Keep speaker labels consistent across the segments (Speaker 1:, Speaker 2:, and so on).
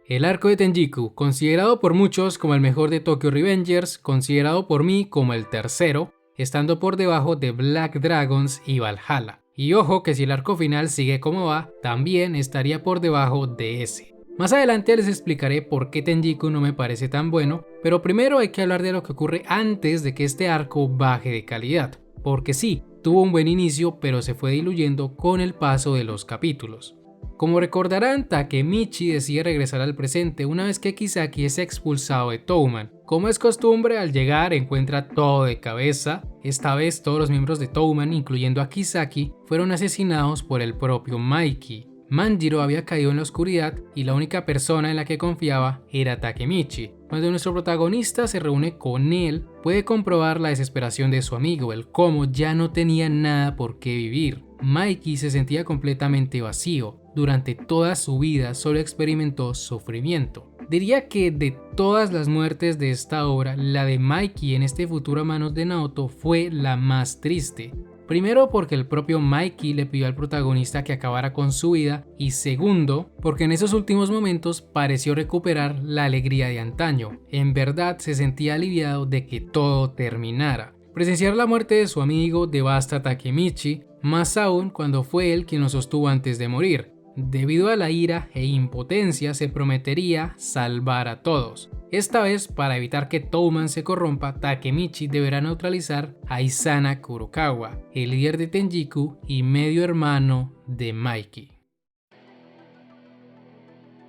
Speaker 1: El arco de Tenjiku, considerado por muchos como el mejor de Tokyo Revengers, considerado por mí como el tercero, estando por debajo de Black Dragons y Valhalla. Y ojo que si el arco final sigue como va, también estaría por debajo de ese. Más adelante les explicaré por qué Tenjiku no me parece tan bueno, pero primero hay que hablar de lo que ocurre antes de que este arco baje de calidad, porque sí, tuvo un buen inicio pero se fue diluyendo con el paso de los capítulos. Como recordarán, Takemichi decide regresar al presente una vez que Kisaki es expulsado de Touman. Como es costumbre, al llegar encuentra todo de cabeza. Esta vez todos los miembros de Touman, incluyendo a Kisaki, fueron asesinados por el propio Mikey. Manjiro había caído en la oscuridad y la única persona en la que confiaba era Takemichi. Cuando nuestro protagonista se reúne con él, puede comprobar la desesperación de su amigo, el cómo ya no tenía nada por qué vivir. Mikey se sentía completamente vacío. Durante toda su vida solo experimentó sufrimiento. Diría que de todas las muertes de esta obra, la de Mikey en este futuro a manos de Naoto fue la más triste. Primero porque el propio Mikey le pidió al protagonista que acabara con su vida y segundo porque en esos últimos momentos pareció recuperar la alegría de antaño. En verdad se sentía aliviado de que todo terminara. Presenciar la muerte de su amigo devasta a Takemichi, más aún cuando fue él quien lo sostuvo antes de morir. Debido a la ira e impotencia se prometería salvar a todos. Esta vez, para evitar que Touman se corrompa, Takemichi deberá neutralizar a Isana Kurokawa, el líder de Tenjiku y medio hermano de Mikey.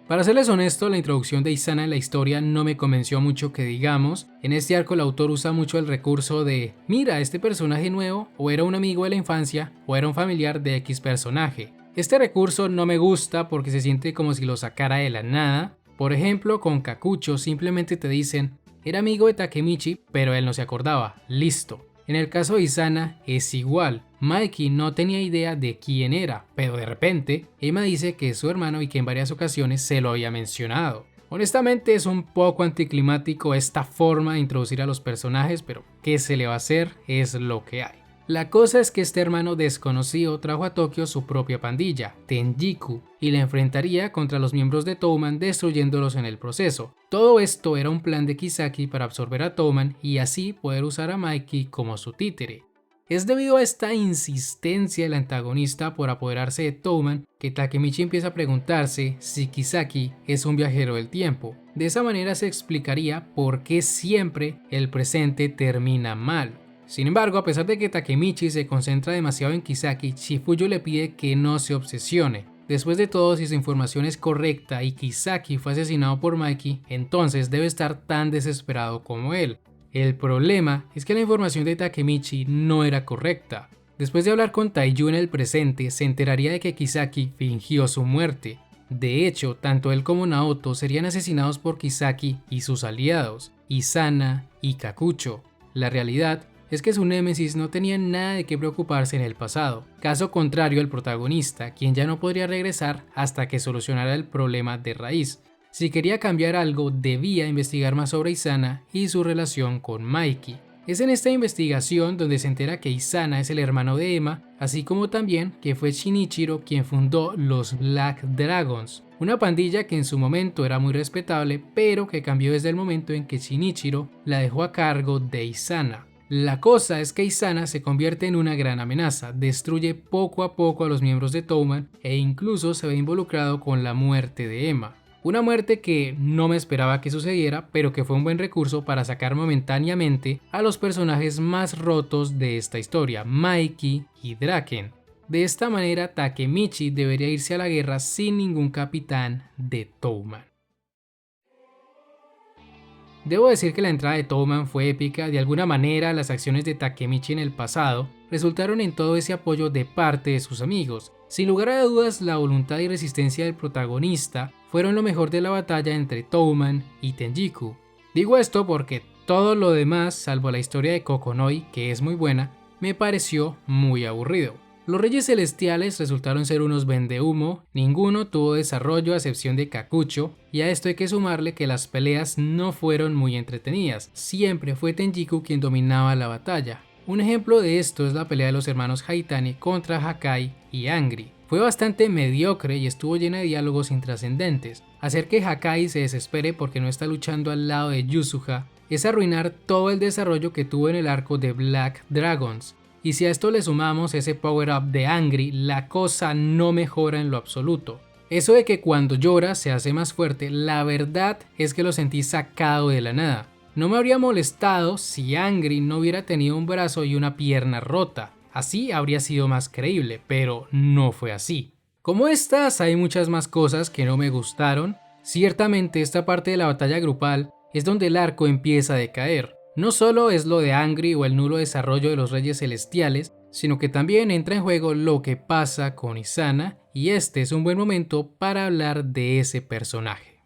Speaker 1: Para serles honesto, la introducción de Isana en la historia no me convenció mucho que digamos. En este arco el autor usa mucho el recurso de mira, este personaje nuevo o era un amigo de la infancia o era un familiar de X personaje. Este recurso no me gusta porque se siente como si lo sacara de la nada. Por ejemplo, con Kakucho simplemente te dicen, era amigo de Takemichi, pero él no se acordaba, listo. En el caso de Isana es igual, Mikey no tenía idea de quién era, pero de repente Emma dice que es su hermano y que en varias ocasiones se lo había mencionado. Honestamente es un poco anticlimático esta forma de introducir a los personajes, pero ¿qué se le va a hacer? Es lo que hay. La cosa es que este hermano desconocido trajo a Tokio su propia pandilla, Tenjiku, y la enfrentaría contra los miembros de Touman destruyéndolos en el proceso. Todo esto era un plan de Kisaki para absorber a Touman y así poder usar a Mikey como su títere. Es debido a esta insistencia del antagonista por apoderarse de Touman que Takemichi empieza a preguntarse si Kisaki es un viajero del tiempo. De esa manera se explicaría por qué siempre el presente termina mal. Sin embargo, a pesar de que Takemichi se concentra demasiado en Kisaki, Shifuyo le pide que no se obsesione. Después de todo, si su información es correcta y Kisaki fue asesinado por Mikey, entonces debe estar tan desesperado como él. El problema es que la información de Takemichi no era correcta. Después de hablar con Taiyu en el presente, se enteraría de que Kisaki fingió su muerte. De hecho, tanto él como Naoto serían asesinados por Kisaki y sus aliados, Isana y Kakucho. La realidad es que su némesis no tenía nada de qué preocuparse en el pasado, caso contrario al protagonista, quien ya no podría regresar hasta que solucionara el problema de raíz. Si quería cambiar algo, debía investigar más sobre Isana y su relación con Mikey. Es en esta investigación donde se entera que Isana es el hermano de Emma, así como también que fue Shinichiro quien fundó los Black Dragons, una pandilla que en su momento era muy respetable, pero que cambió desde el momento en que Shinichiro la dejó a cargo de Isana. La cosa es que Isana se convierte en una gran amenaza, destruye poco a poco a los miembros de Touman e incluso se ve involucrado con la muerte de Emma. Una muerte que no me esperaba que sucediera, pero que fue un buen recurso para sacar momentáneamente a los personajes más rotos de esta historia, Mikey y Draken. De esta manera, Takemichi debería irse a la guerra sin ningún capitán de Touman. Debo decir que la entrada de Touman fue épica. De alguna manera las acciones de Takemichi en el pasado resultaron en todo ese apoyo de parte de sus amigos. Sin lugar a dudas, la voluntad y resistencia del protagonista fueron lo mejor de la batalla entre Touman y Tenjiku. Digo esto porque todo lo demás, salvo la historia de Kokonoi, que es muy buena, me pareció muy aburrido. Los Reyes Celestiales resultaron ser unos vendehumo, ninguno tuvo desarrollo a excepción de Kakucho, y a esto hay que sumarle que las peleas no fueron muy entretenidas, siempre fue Tenjiku quien dominaba la batalla. Un ejemplo de esto es la pelea de los hermanos Haitani contra Hakai y Angry. Fue bastante mediocre y estuvo llena de diálogos intrascendentes. Hacer que Hakai se desespere porque no está luchando al lado de Yusuha es arruinar todo el desarrollo que tuvo en el arco de Black Dragons. Y si a esto le sumamos ese power-up de Angry, la cosa no mejora en lo absoluto. Eso de que cuando llora se hace más fuerte, la verdad es que lo sentí sacado de la nada. No me habría molestado si Angry no hubiera tenido un brazo y una pierna rota. Así habría sido más creíble, pero no fue así. Como estas, hay muchas más cosas que no me gustaron. Ciertamente esta parte de la batalla grupal es donde el arco empieza a decaer. No solo es lo de Angry o el nulo desarrollo de los Reyes Celestiales, sino que también entra en juego lo que pasa con Isana, y este es un buen momento para hablar de ese personaje.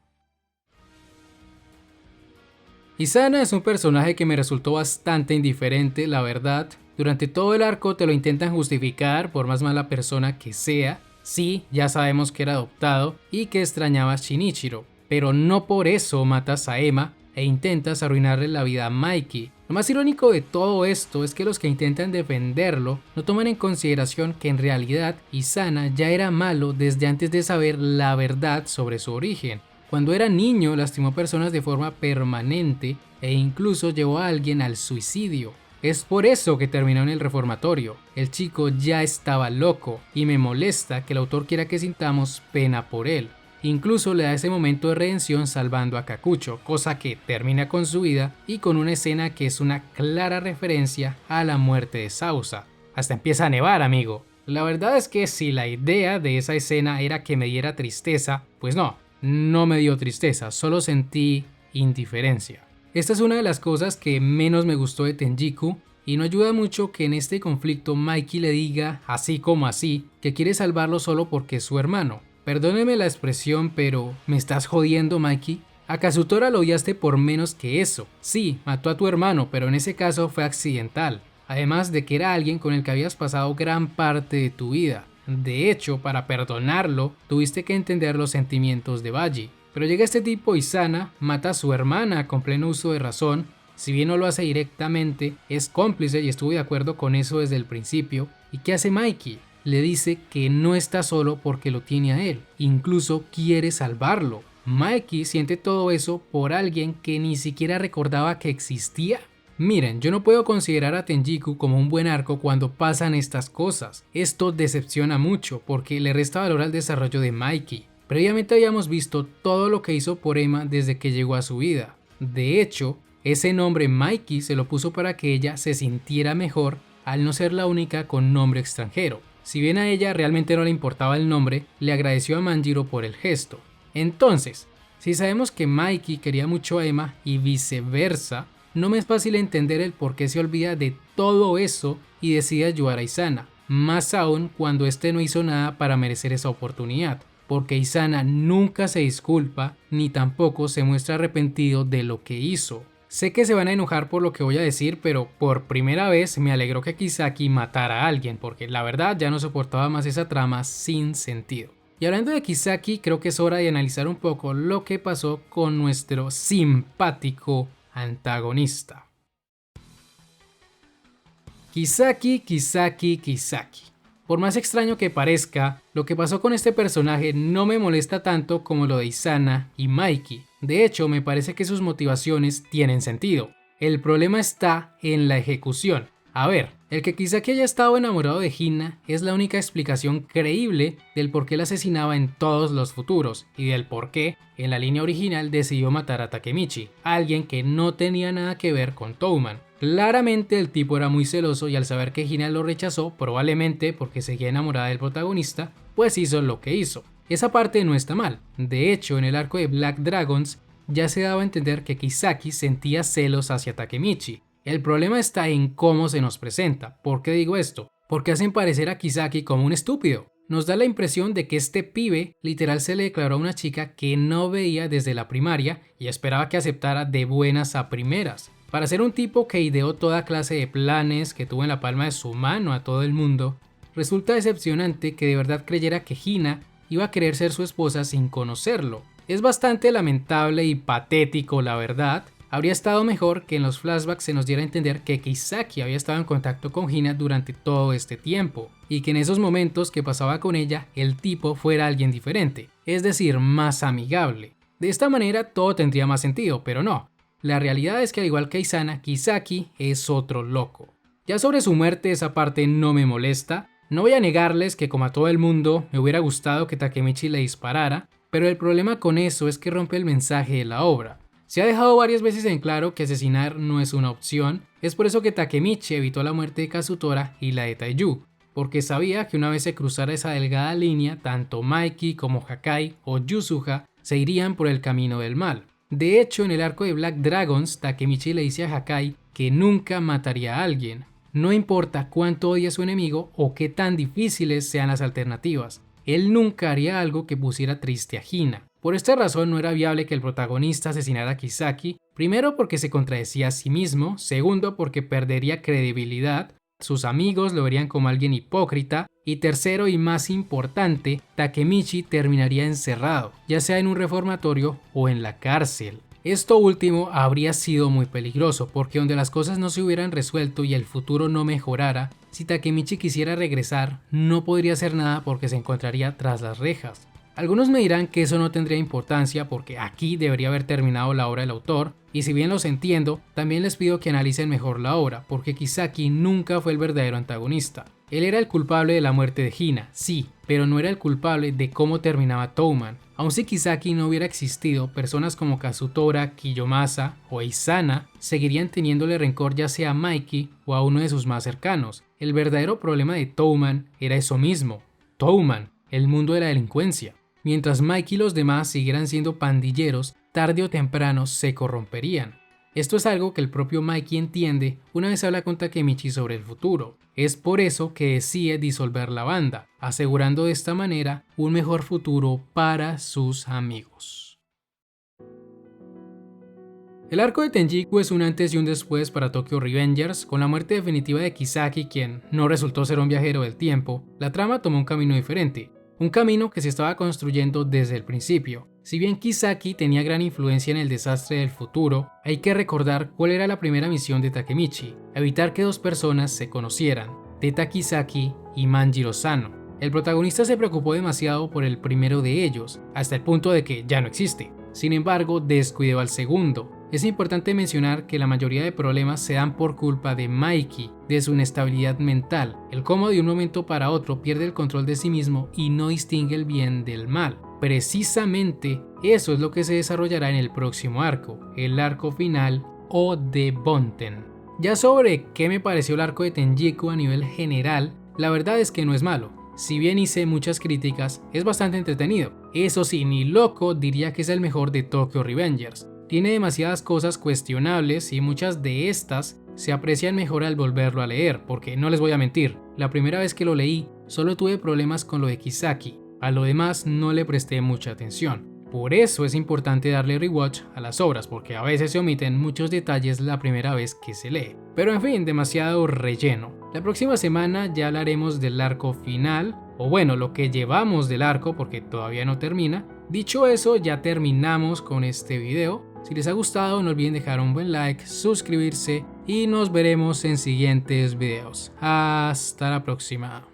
Speaker 1: Isana es un personaje que me resultó bastante indiferente, la verdad. Durante todo el arco te lo intentan justificar por más mala persona que sea. Sí, ya sabemos que era adoptado y que extrañaba a Shinichiro, pero no por eso matas a Ema e intentas arruinarle la vida a Mikey. Lo más irónico de todo esto es que los que intentan defenderlo no toman en consideración que en realidad Isana ya era malo desde antes de saber la verdad sobre su origen. Cuando era niño lastimó personas de forma permanente e incluso llevó a alguien al suicidio. Es por eso que terminó en el reformatorio. El chico ya estaba loco y me molesta que el autor quiera que sintamos pena por él. Incluso le da ese momento de redención salvando a Kakucho, cosa que termina con su vida y con una escena que es una clara referencia a la muerte de Sausa. Hasta empieza a nevar, amigo. La verdad es que si la idea de esa escena era que me diera tristeza, pues no me dio tristeza, solo sentí indiferencia. Esta es una de las cosas que menos me gustó de Tenjiku, y no ayuda mucho que en este conflicto Mikey le diga, así como así, que quiere salvarlo solo porque es su hermano. Perdóneme la expresión, pero ¿me estás jodiendo, Mikey? A Kazutora lo odiaste por menos que eso. Sí, mató a tu hermano, pero en ese caso fue accidental. Además de que era alguien con el que habías pasado gran parte de tu vida. De hecho, para perdonarlo, tuviste que entender los sentimientos de Baji. Pero llega este tipo Isana, mata a su hermana con pleno uso de razón. Si bien no lo hace directamente, es cómplice y estuvo de acuerdo con eso desde el principio. ¿Y qué hace Mikey? Le dice que no está solo porque lo tiene a él, incluso quiere salvarlo. Mikey siente todo eso por alguien que ni siquiera recordaba que existía. Miren, yo no puedo considerar a Tenjiku como un buen arco cuando pasan estas cosas. Esto decepciona mucho porque le resta valor al desarrollo de Mikey. Previamente habíamos visto todo lo que hizo por Ema desde que llegó a su vida. De hecho, ese nombre Mikey se lo puso para que ella se sintiera mejor al no ser la única con nombre extranjero. Si bien a ella realmente no le importaba el nombre, le agradeció a Manjiro por el gesto. Entonces, si sabemos que Mikey quería mucho a Ema y viceversa, no me es fácil entender el por qué se olvida de todo eso y decide ayudar a Isana, más aún cuando este no hizo nada para merecer esa oportunidad, porque Isana nunca se disculpa ni tampoco se muestra arrepentido de lo que hizo. Sé que se van a enojar por lo que voy a decir, pero por primera vez me alegró que Kisaki matara a alguien, porque la verdad ya no soportaba más esa trama sin sentido. Y hablando de Kisaki, creo que es hora de analizar un poco lo que pasó con nuestro simpático antagonista. Kisaki. Por más extraño que parezca, lo que pasó con este personaje no me molesta tanto como lo de Isana y Mikey. De hecho, me parece que sus motivaciones tienen sentido. El problema está en la ejecución. A ver, el que Kisaki haya estado enamorado de Hina es la única explicación creíble del por qué la asesinaba en todos los futuros y del por qué en la línea original decidió matar a Takemichi, alguien que no tenía nada que ver con Touman. Claramente el tipo era muy celoso y al saber que Hina lo rechazó, probablemente porque seguía enamorada del protagonista, pues hizo lo que hizo. Esa parte no está mal. De hecho, en el arco de Black Dragons ya se daba a entender que Kisaki sentía celos hacia Takemichi. El problema está en cómo se nos presenta. ¿Por qué digo esto? Porque hacen parecer a Kisaki como un estúpido. Nos da la impresión de que este pibe literal se le declaró a una chica que no veía desde la primaria y esperaba que aceptara de buenas a primeras. Para ser un tipo que ideó toda clase de planes, que tuvo en la palma de su mano a todo el mundo, resulta decepcionante que de verdad creyera que Hina iba a querer ser su esposa sin conocerlo. Es bastante lamentable y patético, la verdad, Habría estado mejor que en los flashbacks se nos diera a entender que Kisaki había estado en contacto con Hina durante todo este tiempo, y que en esos momentos que pasaba con ella, el tipo fuera alguien diferente, es decir, más amigable. De esta manera todo tendría más sentido, pero no. La realidad es que al igual que Isana, Kisaki es otro loco. Ya sobre su muerte esa parte no me molesta. No voy a negarles que como a todo el mundo me hubiera gustado que Takemichi le disparara, pero el problema con eso es que rompe el mensaje de la obra. Se ha dejado varias veces en claro que asesinar no es una opción, es por eso que Takemichi evitó la muerte de Kazutora y la de Taiyu, porque sabía que una vez se cruzara esa delgada línea, tanto Mikey como Hakai o Yusuha se irían por el camino del mal. De hecho, en el arco de Black Dragons, Takemichi le dice a Hakai que nunca mataría a alguien, no importa cuánto odie a su enemigo o qué tan difíciles sean las alternativas. Él nunca haría algo que pusiera triste a Hina. Por esta razón no era viable que el protagonista asesinara a Kisaki, primero porque se contradecía a sí mismo, segundo porque perdería credibilidad, sus amigos lo verían como alguien hipócrita, y tercero y más importante, Takemichi terminaría encerrado, ya sea en un reformatorio o en la cárcel. Esto último habría sido muy peligroso, porque donde las cosas no se hubieran resuelto y el futuro no mejorara, si Takemichi quisiera regresar, no podría hacer nada porque se encontraría tras las rejas. Algunos me dirán que eso no tendría importancia porque aquí debería haber terminado la obra del autor, y si bien los entiendo, también les pido que analicen mejor la obra, porque Kisaki nunca fue el verdadero antagonista. Él era el culpable de la muerte de Hina, sí, pero no era el culpable de cómo terminaba Touman. Aun si Kisaki no hubiera existido, personas como Kazutora, Kiyomasa o Isana seguirían teniéndole rencor ya sea a Mikey o a uno de sus más cercanos. El verdadero problema de Touman era eso mismo, Touman, el mundo de la delincuencia. Mientras Mikey y los demás siguieran siendo pandilleros, tarde o temprano se corromperían. Esto es algo que el propio Mikey entiende una vez habla con Takemichi sobre el futuro. Es por eso que decide disolver la banda, asegurando de esta manera un mejor futuro para sus amigos. El arco de Tenjiku es un antes y un después para Tokyo Revengers. Con la muerte definitiva de Kisaki, quien no resultó ser un viajero del tiempo, la trama tomó un camino diferente. Un camino que se estaba construyendo desde el principio. Si bien Kisaki tenía gran influencia en el desastre del futuro, hay que recordar cuál era la primera misión de Takemichi: evitar que dos personas se conocieran, Teta Kisaki y Manjiro Sano. El protagonista se preocupó demasiado por el primero de ellos, hasta el punto de que ya no existe. Sin embargo, descuidó al segundo. Es importante mencionar que la mayoría de problemas se dan por culpa de Mikey, de su inestabilidad mental, el cómo de un momento para otro pierde el control de sí mismo y no distingue el bien del mal. Precisamente eso es lo que se desarrollará en el próximo arco, el arco final o de Bonten. Ya sobre qué me pareció el arco de Tenjiku a nivel general, la verdad es que no es malo. Si bien hice muchas críticas, es bastante entretenido. Eso sí, ni loco diría que es el mejor de Tokyo Revengers. Tiene demasiadas cosas cuestionables y muchas de estas se aprecian mejor al volverlo a leer, porque no les voy a mentir, la primera vez que lo leí solo tuve problemas con lo de Kisaki, a lo demás no le presté mucha atención. Por eso es importante darle rewatch a las obras, porque a veces se omiten muchos detalles la primera vez que se lee. Pero en fin, demasiado relleno. La próxima semana ya hablaremos del arco final, o bueno, lo que llevamos del arco porque todavía no termina. Dicho eso, ya terminamos con este video. Si les ha gustado, no olviden dejar un buen like, suscribirse y nos veremos en siguientes videos. Hasta la próxima.